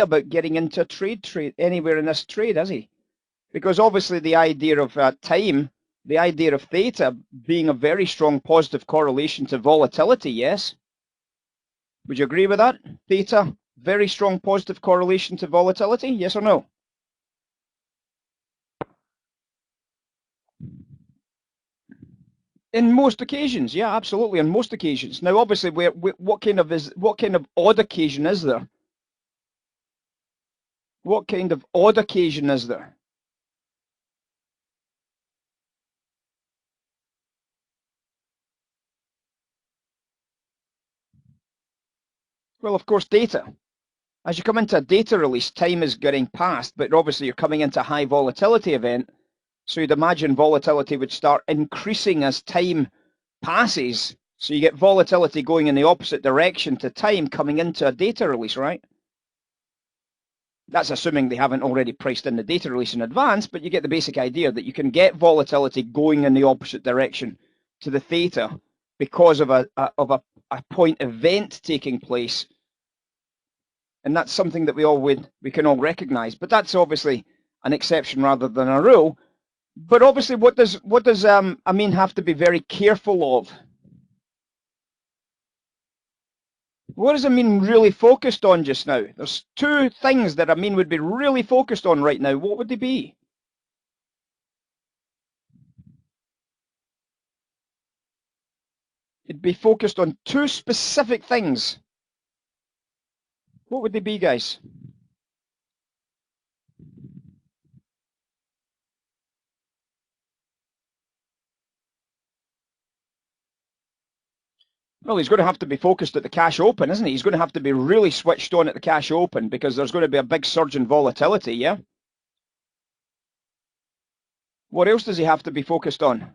about getting into a trade anywhere in this trade, is he? Because obviously the idea of time, the idea of theta being a very strong positive correlation to volatility, yes? Would you agree with that? Theta, very strong positive correlation to volatility, yes or no? In most occasions, yeah, absolutely. On most occasions. Now, obviously, what kind of odd occasion is there? What kind of odd occasion is there? Well, of course, data. As you come into a data release, time is getting passed, but obviously you're coming into a high volatility event. So you'd imagine volatility would start increasing as time passes. So you get volatility going in the opposite direction to time coming into a data release, right? That's assuming they haven't already priced in the data release in advance, but you get the basic idea that you can get volatility going in the opposite direction to the theta because of a point event taking place. And that's something that we can all recognize. But that's obviously an exception rather than a rule. But obviously, what does Amin have to be very careful of? What is Amin really focused on just now? There's two things that Amin would be really focused on right now. What would they be? It'd be focused on two specific things. What would they be, guys? Well, he's going to have to be focused at the cash open, isn't he? He's going to have to be really switched on at the cash open because there's going to be a big surge in volatility, yeah? What else does he have to be focused on?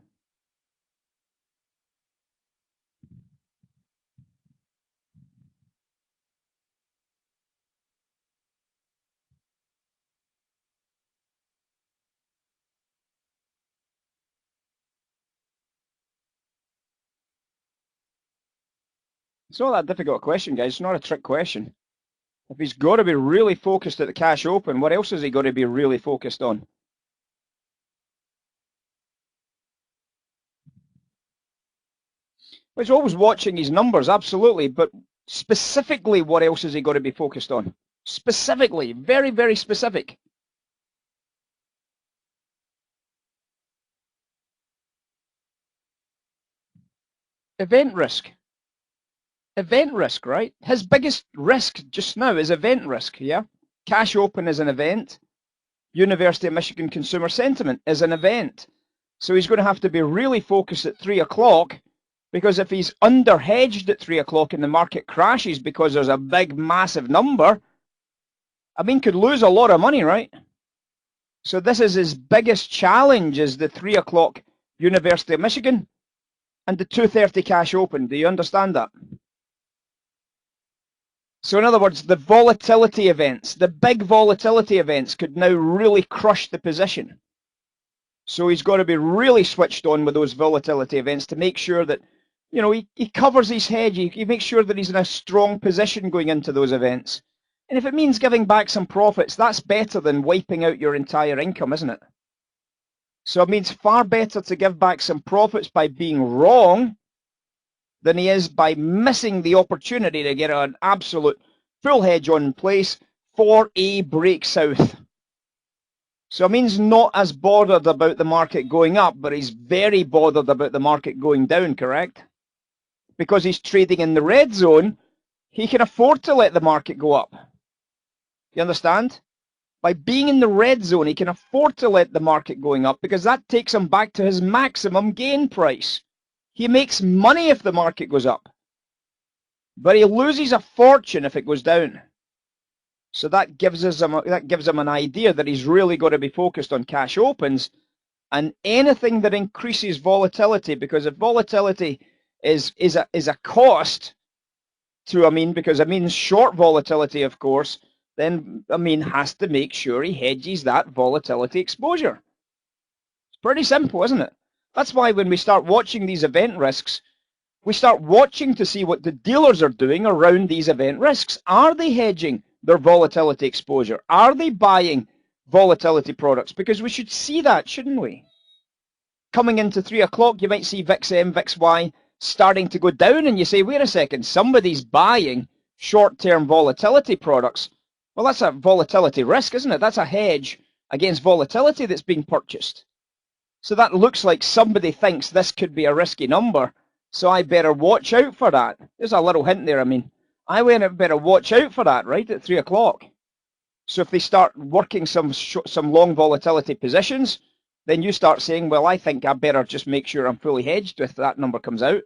It's not that difficult a question, guys. It's not a trick question. If he's got to be really focused at the cash open, what else has he got to be really focused on? Well, he's always watching his numbers, absolutely, but specifically, what else has he got to be focused on? Specifically, very, very specific. Event risk. Event risk, right? His biggest risk just now is event risk, yeah? Cash open is an event. University of Michigan consumer sentiment is an event. So he's going to have to be really focused at 3 o'clock, because if he's under-hedged at 3 o'clock and the market crashes because there's a big, massive number, I mean, could lose a lot of money, right? So this is his biggest challenge, is the 3 o'clock University of Michigan and the 2:30 cash open. Do you understand that? So in other words, the volatility events, the big volatility events could now really crush the position. So he's got to be really switched on with those volatility events to make sure that, you know, he covers his hedge. He makes sure that he's in a strong position going into those events. And if it means giving back some profits, that's better than wiping out your entire income, isn't it? So it means far better to give back some profits by being wrong than he is by missing the opportunity to get an absolute full hedge on in place for a break south. So it means not as bothered about the market going up, but he's very bothered about the market going down, correct? Because he's trading in the red zone, he can afford to let the market go up. You understand? By being in the red zone, he can afford to let the market going up because that takes him back to his maximum gain price. He makes money if the market goes up, but he loses a fortune if it goes down. So that gives him an idea that he's really got to be focused on cash opens and anything that increases volatility, because if volatility is a cost to Amin, because Amin's short volatility, of course, then Amin has to make sure he hedges that volatility exposure. It's pretty simple, isn't it? That's why when we start watching these event risks, we start watching to see what the dealers are doing around these event risks. Are they hedging their volatility exposure? Are they buying volatility products? Because we should see that, shouldn't we? Coming into 3 o'clock, you might see VIX M, VIX Y starting to go down, and you say, wait a second, somebody's buying short-term volatility products. Well, that's a volatility risk, isn't it? That's a hedge against volatility that's being purchased. So that looks like somebody thinks this could be a risky number, so I better watch out for that. There's a little hint there. I mean, I better watch out for that, right, at 3 o'clock. So if they start working some long volatility positions, then you start saying, well, I think I better just make sure I'm fully hedged if that number comes out.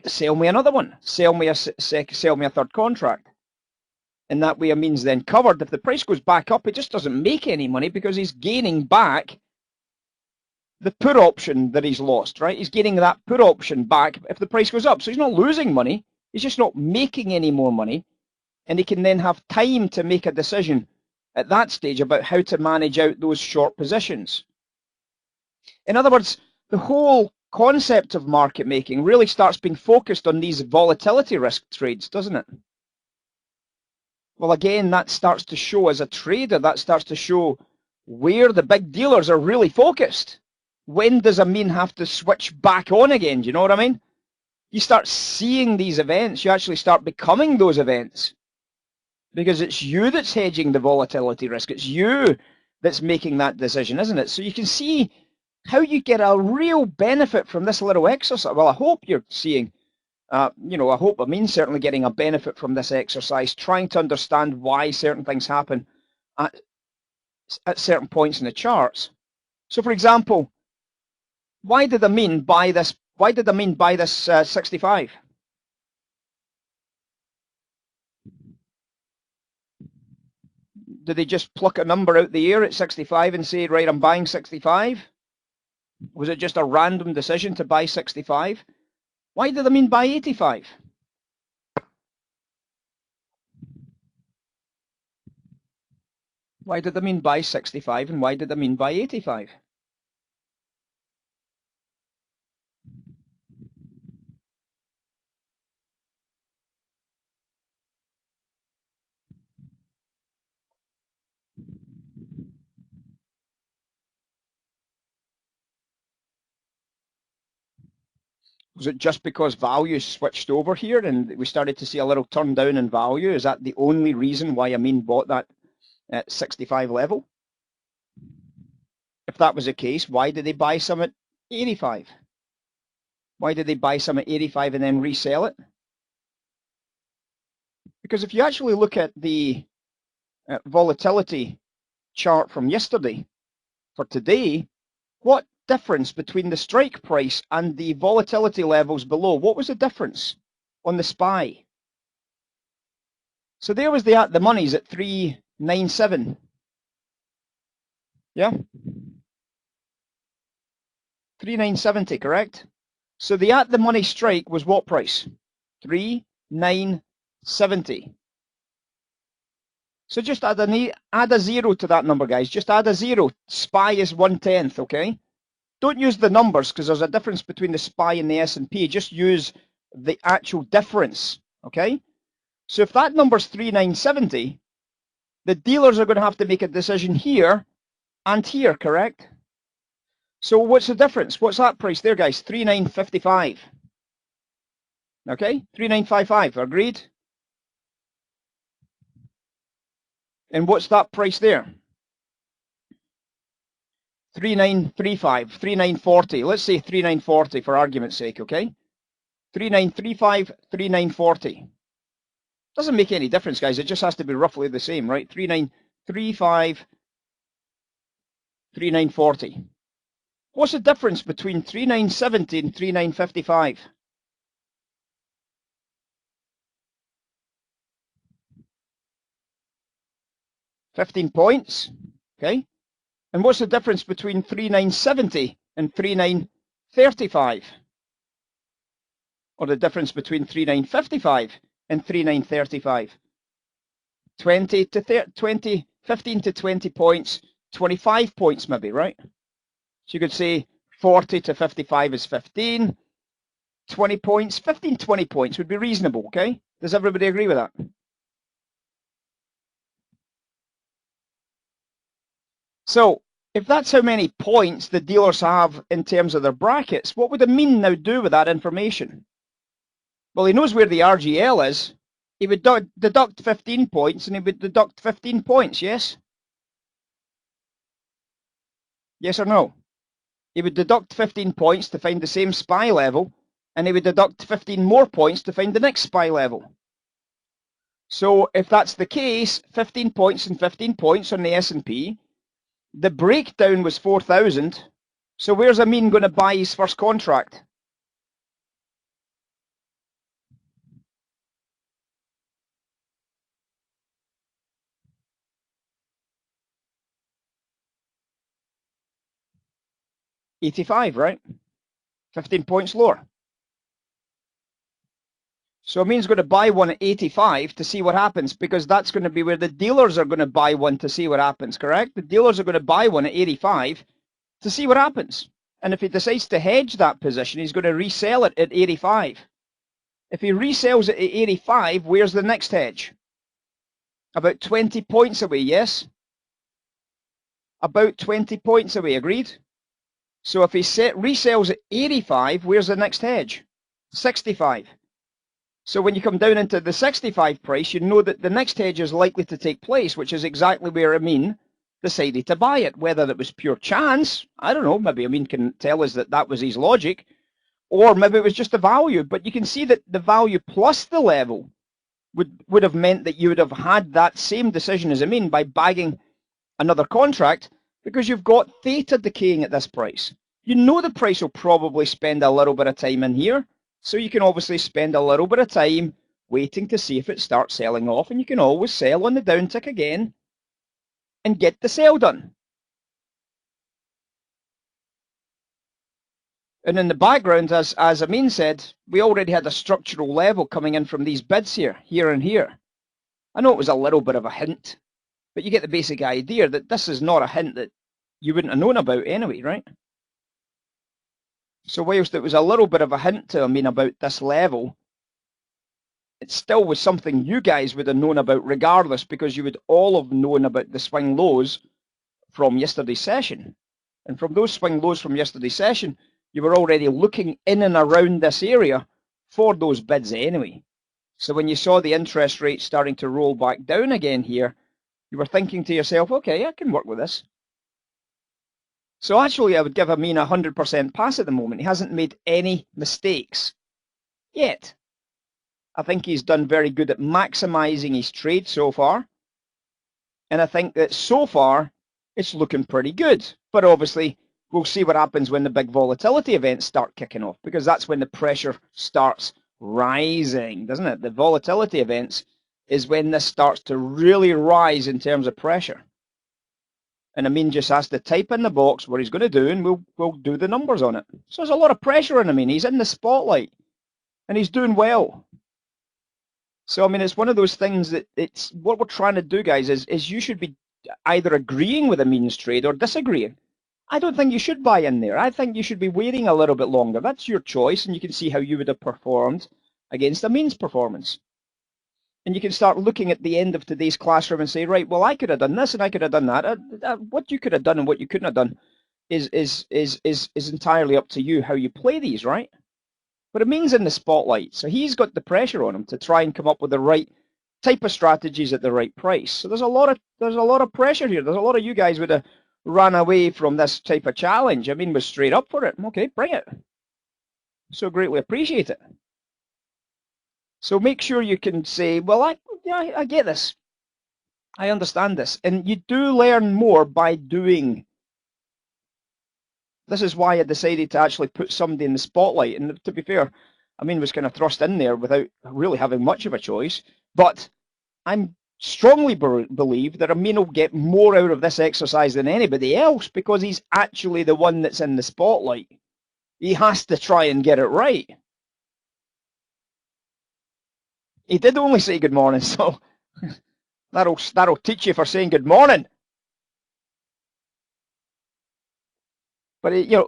Sell me another one. Sell me a third contract. And that way it means then covered. If the price goes back up, it just doesn't make any money because he's gaining back the put option that he's lost, right? He's getting that put option back if the price goes up. So he's not losing money. He's just not making any more money. And he can then have time to make a decision at that stage about how to manage out those short positions. In other words, the whole concept of market making really starts being focused on these volatility risk trades, doesn't it? Well, again, that starts to show as a trader, that starts to show where the big dealers are really focused. When does a mean have to switch back on again? Do you know what I mean? You start seeing these events, you actually start becoming those events. Because it's you that's hedging the volatility risk. It's you that's making that decision, isn't it? So you can see how you get a real benefit from this little exercise. Well, I hope you're seeing, I hope certainly getting a benefit from this exercise, trying to understand why certain things happen at certain points in the charts. So, for example, why did the mean buy this? Why did the mean buy this 65? Did they just pluck a number out the air at 65 and say, right, I'm buying 65? Was it just a random decision to buy 65? Why did the mean buy 85? Why did the mean buy 65 and why did the mean buy 85? Was it just because value switched over here and we started to see a little turn down in value? Is that the only reason why Amin bought that at 65 level? If that was the case, why did they buy some at 85? Why did they buy some at 85 and then resell it? Because if you actually look at the volatility chart from yesterday for today, what difference between the strike price and the volatility levels below? What was the difference on the SPY? So there was the money's at 397. Yeah? 3970, correct? So the at the money strike was what price? 3970. So just add a zero to that number, guys. Just add a zero. SPY is 1/10, okay? Don't use the numbers because there's a difference between the SPY and the S&P. Just use the actual difference, okay? So if that number's 3970, the dealers are going to have to make a decision here and here, correct? So what's the difference? What's that price there, guys? 3955. Okay, 3955, agreed? And what's that price there? 3935, 3940. Let's say 3940 for argument's sake, okay? 3935, 3940. Doesn't make any difference, guys. It just has to be roughly the same, right? 3935, 3940. What's the difference between 3970 and 3955? $15 points, okay? And what's the difference between 3970 and 3935? Or the difference between 3955 and 3935? 15 to 20 points, 25 points maybe, right? So you could say 40 to 55 is 15, 20 points, 15, 20 points would be reasonable, okay? Does everybody agree with that? So if that's how many points the dealers have in terms of their brackets, what would Amin now do with that information? Well, he knows where the RGL is. He would deduct 15 points, and he would deduct 15 points, yes? Yes or no? He would deduct 15 points to find the same SPY level, and he would deduct 15 more points to find the next SPY level. So if that's the case, 15 points and 15 points on the S&P, the breakdown was 4,000. So where's Amin going to buy his first contract? $85, right? 15 points lower. So Amin's going to buy one at 85 to see what happens, because that's going to be where the dealers are going to buy one to see what happens, correct? The dealers are going to buy one at 85 to see what happens. And if he decides to hedge that position, he's going to resell it at 85. If he resells it at 85, where's the next hedge? About 20 points away, yes? About 20 points away, agreed? So if he resells at 85, where's the next hedge? 65. So when you come down into the 65 price, you know that the next hedge is likely to take place, which is exactly where Amin decided to buy it. Whether it was pure chance, I don't know, maybe Amin can tell us that that was his logic, or maybe it was just the value. But you can see that the value plus the level would have meant that you would have had that same decision as Amin by bagging another contract, because you've got theta decaying at this price. You know the price will probably spend a little bit of time in here, so you can obviously spend a little bit of time waiting to see if it starts selling off, and you can always sell on the downtick again and get the sale done. And in the background, as Amin said, we already had a structural level coming in from these bids here and here. I know it was a little bit of a hint, but you get the basic idea that this is not a hint that you wouldn't have known about anyway, right? So whilst it was a little bit of a hint to Amin about this level, it still was something you guys would have known about regardless, because you would all have known about the swing lows from yesterday's session. And from those swing lows from yesterday's session, you were already looking in and around this area for those bids anyway. So when you saw the interest rate starting to roll back down again here, you were thinking to yourself, okay, I can work with this. So actually, I would give Amin 100% pass at the moment. He hasn't made any mistakes yet. I think he's done very good at maximizing his trade so far. And I think that so far, it's looking pretty good. But obviously, we'll see what happens when the big volatility events start kicking off, because that's when the pressure starts rising, doesn't it? The volatility events is when this starts to really rise in terms of pressure. And Amin just has to type in the box what he's going to do, and we'll do the numbers on it. So there's a lot of pressure on Amin. He's in the spotlight, and he's doing well. So, I mean, it's one of those things that it's what we're trying to do, guys, is you should be either agreeing with Amin's trade or disagreeing. I don't think you should buy in there. I think you should be waiting a little bit longer. That's your choice, and you can see how you would have performed against Amin's performance. And you can start looking at the end of today's classroom and say, right, well, I could have done this and I could have done that. What you could have done and what you couldn't have done is entirely up to you how you play these, right? But Amin's in the spotlight, so he's got the pressure on him to try and come up with the right type of strategies at the right price. So there's a lot of pressure here. There's a lot of you guys would have run away from this type of challenge. Amin was straight up for it. Okay, bring it. So greatly appreciate it. So make sure you can say, well, I get this. I understand this. And you do learn more by doing. This is why I decided to actually put somebody in the spotlight. And to be fair, Amin was kind of thrust in there without really having much of a choice. But I'm strongly believe that Amin will get more out of this exercise than anybody else, because he's actually the one that's in the spotlight. He has to try and get it right. He did only say good morning, so that'll teach you for saying good morning. But you know,